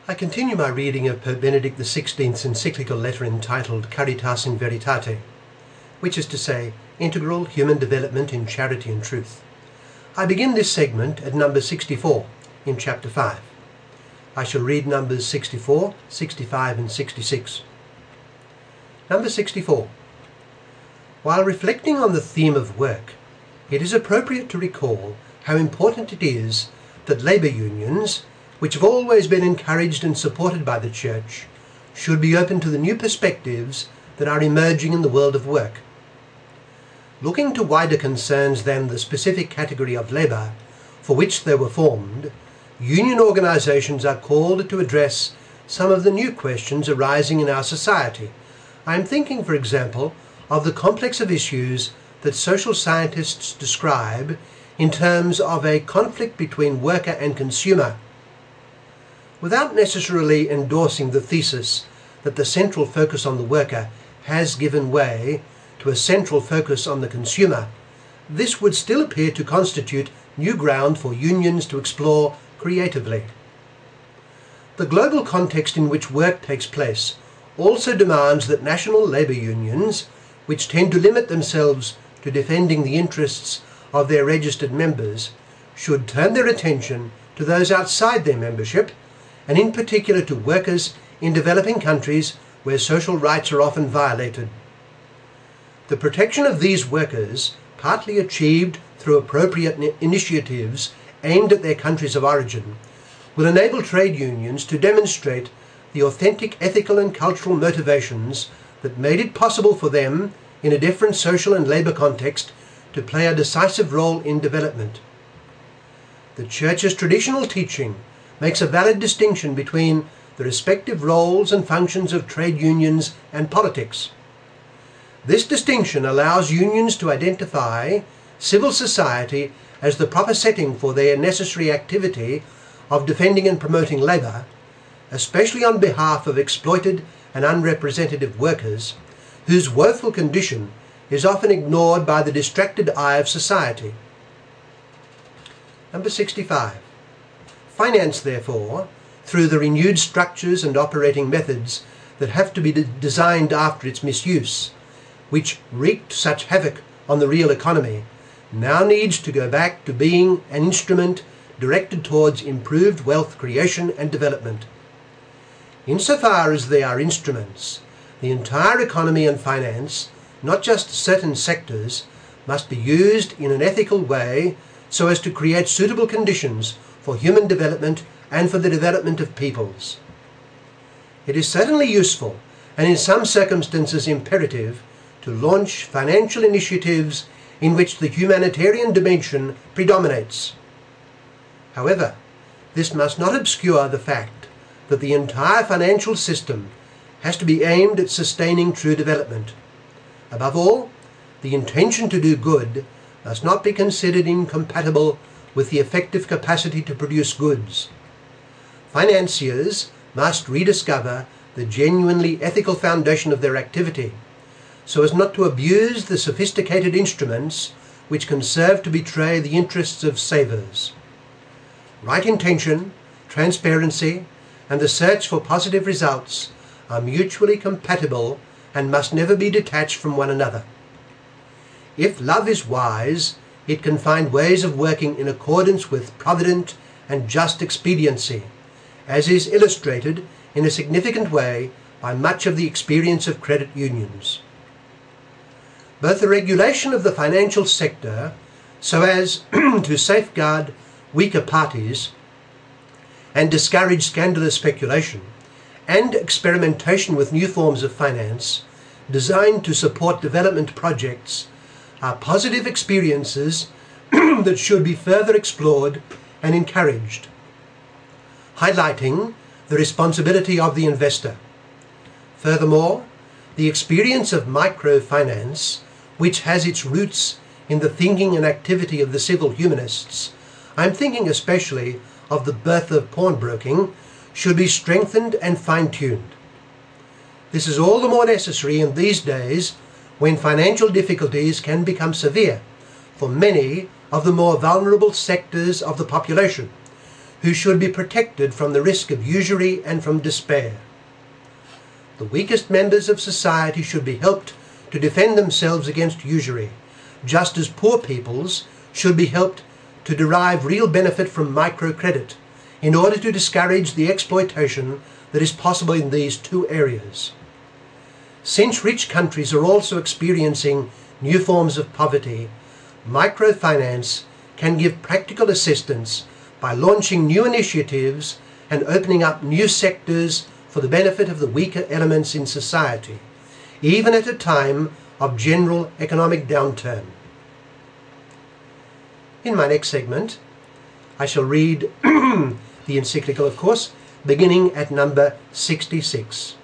I continue my reading of Pope Benedict XVI's Encyclical letter entitled Caritas in Veritate, which is to say, integral human development in charity and truth. I begin this segment at number 64 in chapter 5. I shall read numbers 64, 65 and 66. Number 64. While reflecting on the theme of work, it is appropriate to recall how important it is that labour unions, which have always been encouraged and supported by the Church, should be open to the new perspectives that are emerging in the world of work. Looking to wider concerns than the specific category of labour for which they were formed, union organisations are called to address some of the new questions arising in our society. I am thinking, for example, of the complex of issues that social scientists describe in terms of a conflict between worker and consumer. Without necessarily endorsing the thesis that the central focus on the worker has given way to a central focus on the consumer, this would still appear to constitute new ground for unions to explore creatively. The global context in which work takes place also demands that national labour unions, which tend to limit themselves to defending the interests of their registered members, should turn their attention to those outside their membership, and in particular to workers in developing countries where social rights are often violated. The protection of these workers, partly achieved through appropriate initiatives aimed at their countries of origin, will enable trade unions to demonstrate the authentic ethical and cultural motivations that made it possible for them, in a different social and labour context, to play a decisive role in development. The Church's traditional teaching makes a valid distinction between the respective roles and functions of trade unions and politics. This distinction allows unions to identify civil society as the proper setting for their necessary activity of defending and promoting labour, especially on behalf of exploited and unrepresentative workers, whose woeful condition is often ignored by the distracted eye of society. Number 65. Finance, therefore, through the renewed structures and operating methods that have to be designed after its misuse, which wreaked such havoc on the real economy, now needs to go back to being an instrument directed towards improved wealth creation and development. Insofar as they are instruments, the entire economy and finance, not just certain sectors, must be used in an ethical way so as to create suitable conditions for human development and for the development of peoples. It is certainly useful, and in some circumstances imperative, to launch financial initiatives in which the humanitarian dimension predominates. However, this must not obscure the fact that the entire financial system has to be aimed at sustaining true development. Above all, the intention to do good must not be considered incompatible with the effective capacity to produce goods. Financiers must rediscover the genuinely ethical foundation of their activity, so as not to abuse the sophisticated instruments which can serve to betray the interests of savers. Right intention, transparency, and the search for positive results are mutually compatible and must never be detached from one another. If love is wise, it can find ways of working in accordance with provident and just expediency, as is illustrated in a significant way by much of the experience of credit unions. Both the regulation of the financial sector, so as to safeguard weaker parties and discourage scandalous speculation, and experimentation with new forms of finance designed to support development projects, are positive experiences that should be further explored and encouraged, highlighting the responsibility of the investor. Furthermore, the experience of microfinance, which has its roots in the thinking and activity of the civil humanists, I am thinking especially of the birth of pawnbroking, should be strengthened and fine-tuned. This is all the more necessary in these days when financial difficulties can become severe for many of the more vulnerable sectors of the population, who should be protected from the risk of usury and from despair. The weakest members of society should be helped to defend themselves against usury, just as poor peoples should be helped to derive real benefit from microcredit in order to discourage the exploitation that is possible in these two areas. Since rich countries are also experiencing new forms of poverty, microfinance can give practical assistance by launching new initiatives and opening up new sectors for the benefit of the weaker elements in society, even at a time of general economic downturn. In my next segment, I shall read the Encyclical, of course, beginning at number 66.